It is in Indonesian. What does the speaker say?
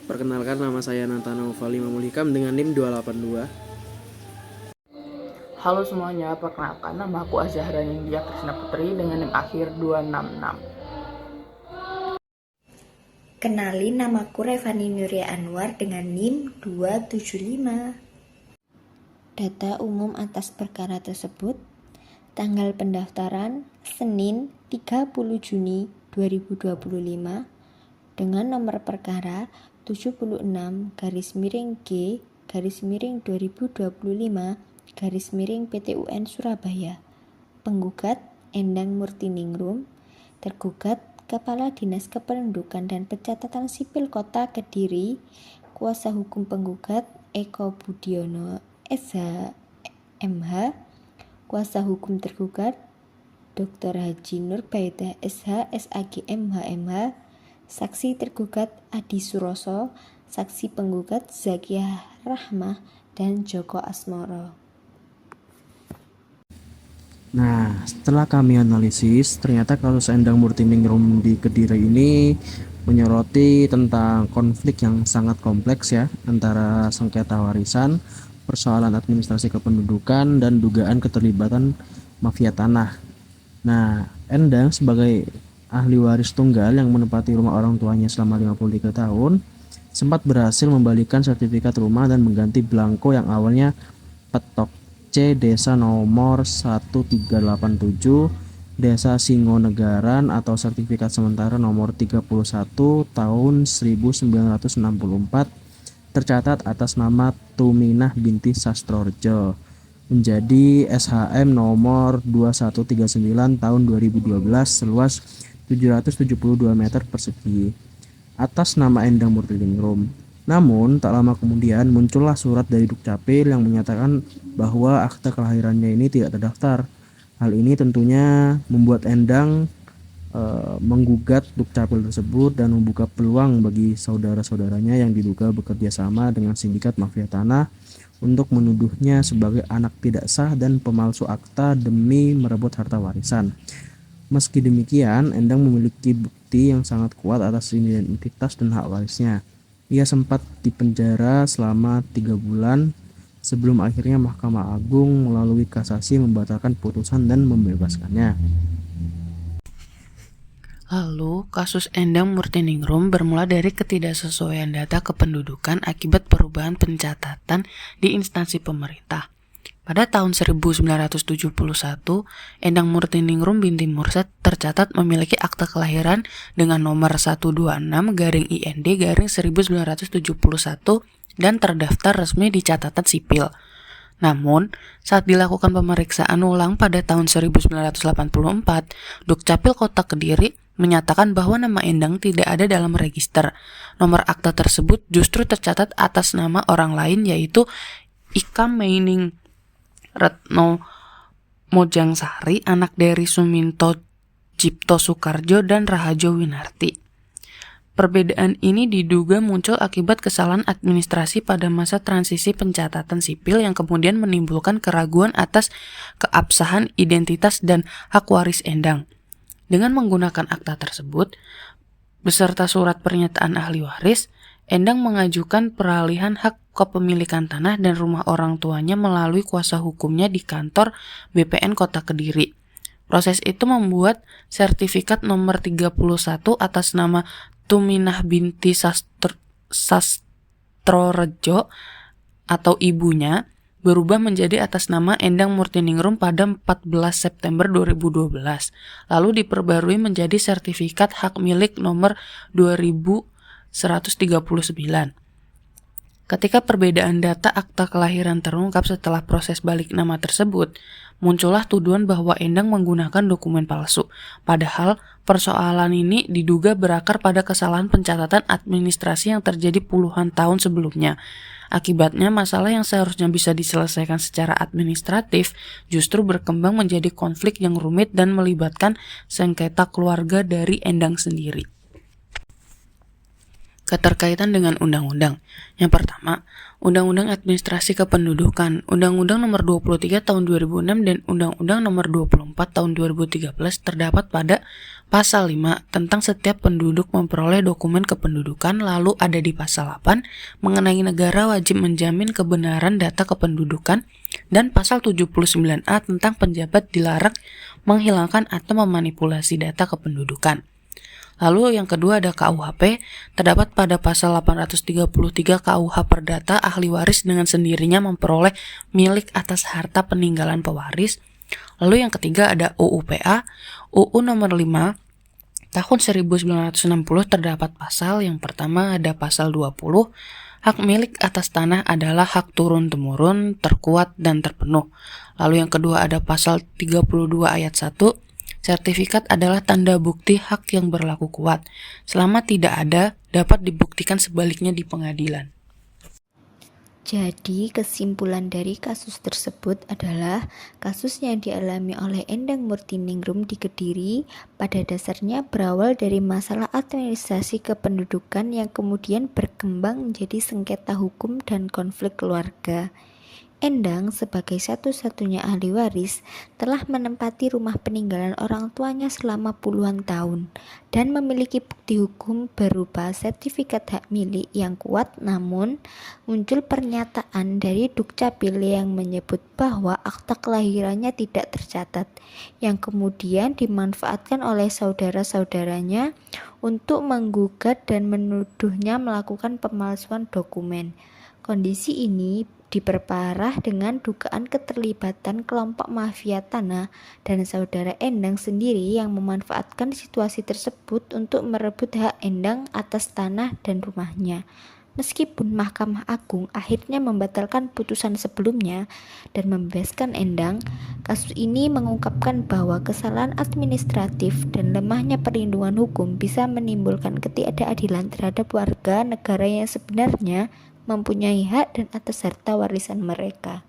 Perkenalkan, nama saya Nantana Ufali Mamulhikam dengan NIM 282. Halo semuanya, perkenalkan nama aku Azahra Nindya Krisna Putri dengan NIM akhir 266. Kenalin, namaku Revani Nuria Anwar dengan NIM 275. Data umum atas perkara tersebut: tanggal pendaftaran Senin 30 Juni 2025 dengan nomor perkara 76-G/2025-PTUN Surabaya. Penggugat Endang Murtiningrum, tergugat Kepala Dinas Kependudukan dan Pencatatan Sipil Kota Kediri. Kuasa hukum penggugat Eko Budiono SH MH. Kuasa hukum tergugat Dr. Haji Nur Baidah SH SAG MH MH. Saksi tergugat Adi Suroso, saksi penggugat Zakiyah Rahmah dan Joko Asmoro. Nah, setelah kami analisis, ternyata kasus Endang Murtiningrum di Kediri ini menyoroti tentang konflik yang sangat kompleks ya, antara sengketa warisan, persoalan administrasi kependudukan, dan dugaan keterlibatan mafia tanah. Nah, Endang sebagai ahli waris tunggal yang menempati rumah orang tuanya selama 53 tahun, sempat berhasil membalikan sertifikat rumah dan mengganti belangko yang awalnya petok C Desa nomor 1387 Desa Singonegaran atau sertifikat sementara nomor 31 tahun 1964 tercatat atas nama Tuminah binti Sastrorejo menjadi SHM nomor 2139 tahun 2012 seluas 772 meter persegi atas nama Endang Murtiningrum. Namun, tak lama kemudian muncullah surat dari Dukcapil yang menyatakan bahwa akta kelahirannya ini tidak terdaftar. Hal ini tentunya membuat Endang menggugat Dukcapil tersebut dan membuka peluang bagi saudara-saudaranya yang diduga bekerja sama dengan sindikat mafia tanah untuk menuduhnya sebagai anak tidak sah dan pemalsu akta demi merebut harta warisan. Meski demikian, Endang memiliki bukti yang sangat kuat atas identitas dan hak warisnya. Ia sempat dipenjara selama 3 bulan sebelum akhirnya Mahkamah Agung melalui kasasi membatalkan putusan dan membebaskannya. Lalu, kasus Endang Murtiningrum bermula dari ketidaksesuaian data kependudukan akibat perubahan pencatatan di instansi pemerintah. Pada tahun 1971, Endang Murtiningrum binti Mursyad tercatat memiliki akta kelahiran dengan nomor 126-IND-1971 dan terdaftar resmi di catatan sipil. Namun, saat dilakukan pemeriksaan ulang pada tahun 1984, Dukcapil Kota Kediri menyatakan bahwa nama Endang tidak ada dalam register. Nomor akta tersebut justru tercatat atas nama orang lain, yaitu Ika Meining Retno Mojangsari, anak dari Suminto Cipto Soekarjo dan Rahajo Winarti. Perbedaan ini diduga muncul akibat kesalahan administrasi pada masa transisi pencatatan sipil yang kemudian menimbulkan keraguan atas keabsahan identitas dan hak waris Endang. Dengan menggunakan akta tersebut, beserta surat pernyataan ahli waris, Endang mengajukan peralihan hak kepemilikan tanah dan rumah orang tuanya melalui kuasa hukumnya di kantor BPN Kota Kediri. Proses itu membuat sertifikat nomor 31 atas nama Tuminah binti Sastrorejo atau ibunya berubah menjadi atas nama Endang Murtiningrum pada 14 September 2012, lalu diperbarui menjadi sertifikat hak milik nomor 2139. Ketika perbedaan data akta kelahiran terungkap setelah proses balik nama tersebut, muncullah tuduhan bahwa Endang menggunakan dokumen palsu. Padahal persoalan ini diduga berakar pada kesalahan pencatatan administrasi yang terjadi puluhan tahun sebelumnya. Akibatnya, masalah yang seharusnya bisa diselesaikan secara administratif justru berkembang menjadi konflik yang rumit dan melibatkan sengketa keluarga dari Endang sendiri. Keterkaitan dengan undang-undang. Yang pertama, Undang-Undang Administrasi Kependudukan, Undang-Undang Nomor 23 Tahun 2006 dan Undang-Undang Nomor 24 Tahun 2013 terdapat pada Pasal 5 tentang setiap penduduk memperoleh dokumen kependudukan, lalu ada di Pasal 8 mengenai negara wajib menjamin kebenaran data kependudukan, dan Pasal 79A tentang penjabat dilarang menghilangkan atau memanipulasi data kependudukan. Lalu yang kedua ada KUHP, terdapat pada pasal 833 KUH Perdata, ahli waris dengan sendirinya memperoleh milik atas harta peninggalan pewaris. Lalu yang ketiga ada UU-PA, UU nomor 5 tahun 1960 terdapat pasal yang pertama ada pasal 20, hak milik atas tanah adalah hak turun-temurun, terkuat dan terpenuh. Lalu yang kedua ada pasal 32 ayat 1, sertifikat adalah tanda bukti hak yang berlaku kuat. Selama tidak ada, dapat dibuktikan sebaliknya di pengadilan. Jadi, kesimpulan dari kasus tersebut adalah kasus yang dialami oleh Endang Murtiningrum di Kediri pada dasarnya berawal dari masalah administrasi kependudukan yang kemudian berkembang menjadi sengketa hukum dan konflik keluarga. Endang sebagai satu-satunya ahli waris telah menempati rumah peninggalan orang tuanya selama puluhan tahun dan memiliki bukti hukum berupa sertifikat hak milik yang kuat, namun muncul pernyataan dari Dukcapil yang menyebut bahwa akta kelahirannya tidak tercatat, yang kemudian dimanfaatkan oleh saudara-saudaranya untuk menggugat dan menuduhnya melakukan pemalsuan dokumen. Kondisi ini diperparah dengan dugaan keterlibatan kelompok mafia tanah dan saudara Endang sendiri yang memanfaatkan situasi tersebut untuk merebut hak Endang atas tanah dan rumahnya. Meskipun Mahkamah Agung akhirnya membatalkan putusan sebelumnya dan membebaskan Endang, kasus ini mengungkapkan bahwa kesalahan administratif dan lemahnya perlindungan hukum bisa menimbulkan ketidakadilan terhadap warga negara yang sebenarnya mempunyai hak dan atas harta warisan mereka.